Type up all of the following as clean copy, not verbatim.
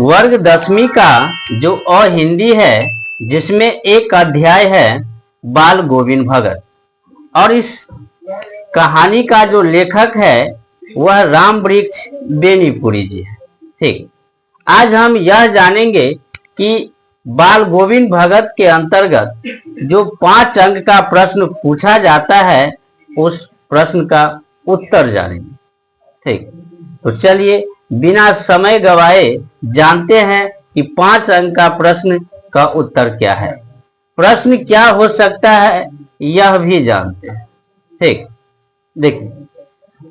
वर्ग 10वीं का जो हिंदी है, जिसमें एक अध्याय है बाल गोविंद भगत, और इस कहानी का जो लेखक है वह राम वृक्ष बेनीपुरी जी है। ठीक, आज हम यह जानेंगे कि बाल गोविंद भगत के अंतर्गत जो 5 अंक का प्रश्न पूछा जाता है, उस प्रश्न का उत्तर जानेंगे। ठीक, तो चलिए बिना समय गवाए जानते हैं कि 5 अंक का प्रश्न का उत्तर क्या है। प्रश्न क्या हो सकता है यह भी जानते हैं। ठीक, देखिए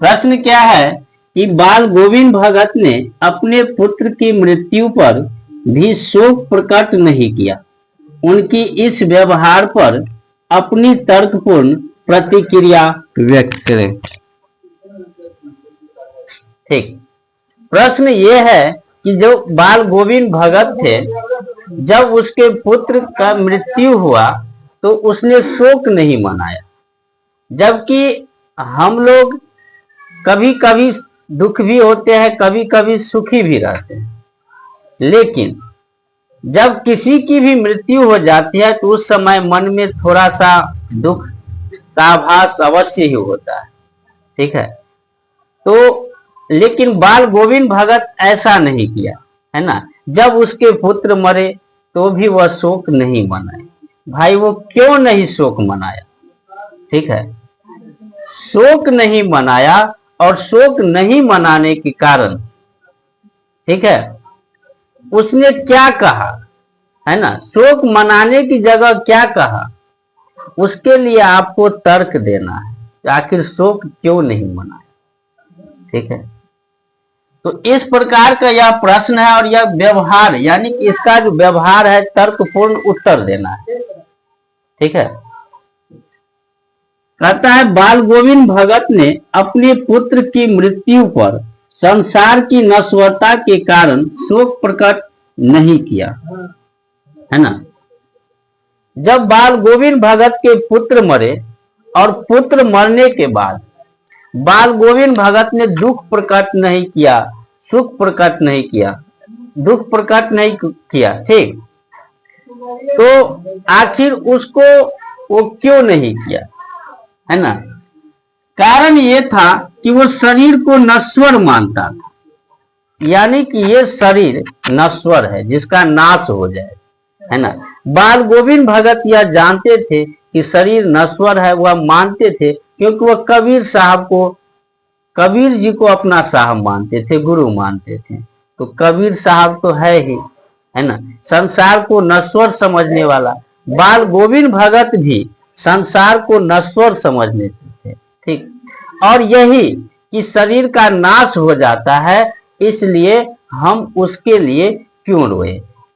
प्रश्न क्या है कि बाल गोविंद भगत ने अपने पुत्र की मृत्यु पर भी शोक प्रकट नहीं किया। उनकी इस व्यवहार पर अपनी तर्कपूर्ण प्रतिक्रिया व्यक्त करें। ठीक, प्रश्न ये है कि जो बाल गोविंद भगत थे, जब उसके पुत्र का मृत्यु हुआ तो उसने शोक नहीं मनाया, जबकि हम लोग कभी कभी दुख भी होते हैं, कभी कभी सुखी भी रहते हैं, लेकिन जब किसी की भी मृत्यु हो जाती है तो उस समय मन में थोड़ा सा दुख का आभास अवश्य ही होता है। ठीक है, तो लेकिन बाल गोविंद भगत ऐसा नहीं किया, है ना। जब उसके पुत्र मरे तो भी वह शोक नहीं मनाए। भाई वो क्यों नहीं शोक मनाया? ठीक है, शोक नहीं मनाया, और शोक नहीं मनाने के कारण, ठीक है, उसने क्या कहा, है ना, शोक मनाने की जगह क्या कहा, उसके लिए आपको तर्क देना है। आखिर शोक क्यों नहीं मनाया? ठीक है, तो इस प्रकार का यह प्रश्न है, और यह व्यवहार यानी कि इसका जो व्यवहार है तर्कपूर्ण उत्तर देना है। ठीक है, कहता है बाल गोविंद भगत ने अपने पुत्र की मृत्यु पर संसार की नश्वरता के कारण शोक प्रकट नहीं किया, है ना। जब बाल गोविंद भगत के पुत्र मरे और पुत्र मरने के बाद बाल गोविंद भगत ने दुख प्रकट नहीं किया, सुख प्रकट नहीं किया, दुख प्रकट नहीं किया। ठीक, तो आखिर उसको वो क्यों नहीं किया, है ना। कारण ये था कि वो शरीर को नश्वर मानता था, यानी कि ये शरीर नश्वर है, जिसका नाश हो जाए, है ना। बाल गोविंद भगत यह जानते थे कि शरीर नश्वर है, वह मानते थे, क्योंकि वह कबीर साहब को, कबीर जी को अपना साहब मानते थे, गुरु मानते थे। तो कबीर साहब तो है ही, है ना, संसार को नश्वर समझने वाला। बाल गोविंद भगत भी संसार को नश्वर समझने थे। ठीक, और यही कि शरीर का नाश हो जाता है, इसलिए हम उसके लिए क्यों रोए,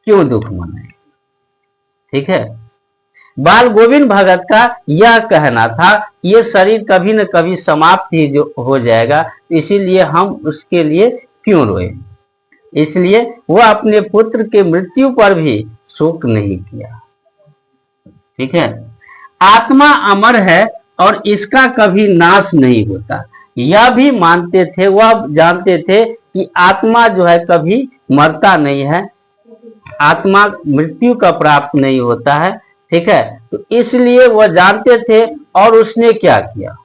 क्यों दुख मनाए। ठीक है, बाल गोविंद भगत का यह कहना था कि ये शरीर कभी न कभी समाप्त ही जो हो जाएगा, इसीलिए हम उसके लिए क्यों रोए। इसलिए वह अपने पुत्र के मृत्यु पर भी शोक नहीं किया। ठीक है, आत्मा अमर है और इसका कभी नाश नहीं होता, यह भी मानते थे। वह जानते थे कि आत्मा जो है कभी मरता नहीं है, आत्मा मृत्यु का प्राप्त नहीं होता है। ठीक है, तो इसलिए वह जानते थे, और उसने क्या किया।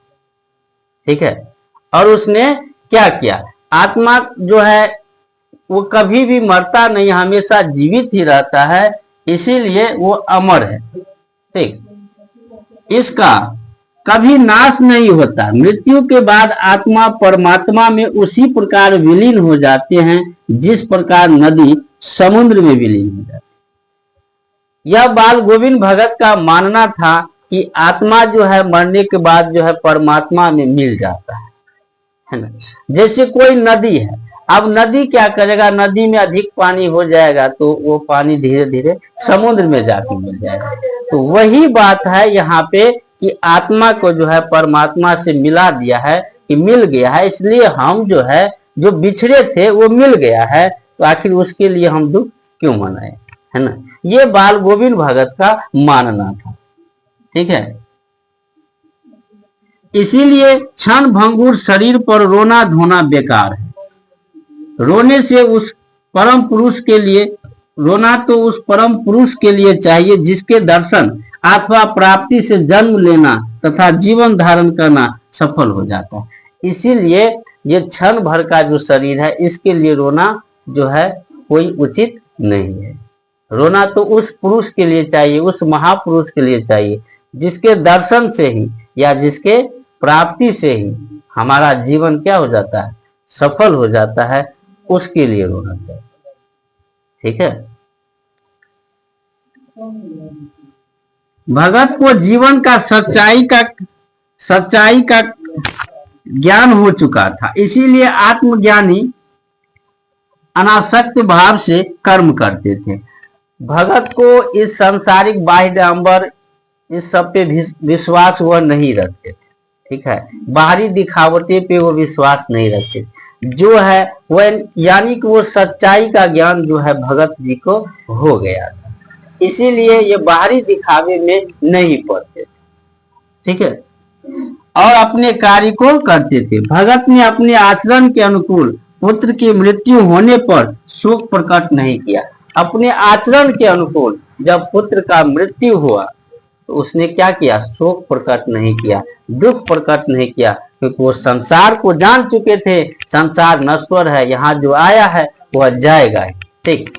ठीक है, और उसने क्या किया, आत्मा जो है वो कभी भी मरता नहीं, हमेशा जीवित ही रहता है, इसीलिए वो अमर है। ठीक, इसका कभी नाश नहीं होता। मृत्यु के बाद आत्मा परमात्मा में उसी प्रकार विलीन हो जाते हैं जिस प्रकार नदी समुद्र में विलीन हो जाती है। यह बाल गोविंद भगत का मानना था कि आत्मा जो है मरने के बाद जो है परमात्मा में मिल जाता है ना। जैसे कोई नदी है, अब नदी क्या करेगा, नदी में अधिक पानी हो जाएगा तो वो पानी धीरे धीरे समुद्र में जाके मिल जाएगा। तो वही बात है यहाँ पे कि आत्मा को जो है परमात्मा से मिला दिया है, कि मिल गया है, इसलिए हम जो है जो बिछड़े थे वो मिल गया है, तो आखिर उसके लिए हम दुख क्यों मनाए, है ना। ये बाल गोविंद भगत का मानना था। ठीक है, इसीलिए क्षण भंगुर शरीर पर रोना धोना बेकार है। रोने से उस परम पुरुष के लिए रोना तो उस परम पुरुष के लिए चाहिए जिसके दर्शन अथवा प्राप्ति से जन्म लेना तथा जीवन धारण करना सफल हो जाता है। इसीलिए ये क्षण भर का जो शरीर है इसके लिए रोना जो है कोई उचित नहीं है। रोना तो उस पुरुष के लिए चाहिए, उस महापुरुष के लिए चाहिए जिसके दर्शन से ही या जिसके प्राप्ति से ही हमारा जीवन क्या हो जाता है, सफल हो जाता है, उसके लिए रोना चाहिए। ठीक है। भगत को जीवन का सच्चाई का ज्ञान हो चुका था, इसीलिए आत्मज्ञानी अनासक्त भाव से कर्म करते थे। भगत को इस सांसारिक बाह्य आडंबर इस सब पे विश्वास वह नहीं रखते थे। ठीक है, बाहरी दिखावटे पे वो विश्वास नहीं रखते, जो है वह यानी कि वो सच्चाई का ज्ञान जो है भगत जी को हो गया था, इसीलिए ये बाहरी दिखावे में नहीं पड़ते थे। ठीक है, और अपने कार्य को करते थे। भगत ने अपने आचरण के अनुकूल पुत्र की मृत्यु होने पर शोक प्रकट नहीं किया। अपने आचरण के अनुकूल जब पुत्र का मृत्यु हुआ तो उसने क्या किया, शोक प्रकट नहीं किया, दुख प्रकट नहीं किया, क्योंकि वो संसार को जान चुके थे, संसार नश्वर है, यहाँ जो आया है वह जाएगा। ठीक,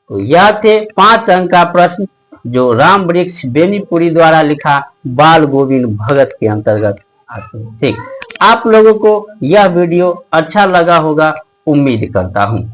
तो यह थे 5 अंक का प्रश्न जो राम वृक्ष बेनीपुरी द्वारा लिखा बाल गोविंद भगत के अंतर्गत आते हैं। ठीक, आप लोगों को यह वीडियो अच्छा लगा होगा, उम्मीद करता हूँ।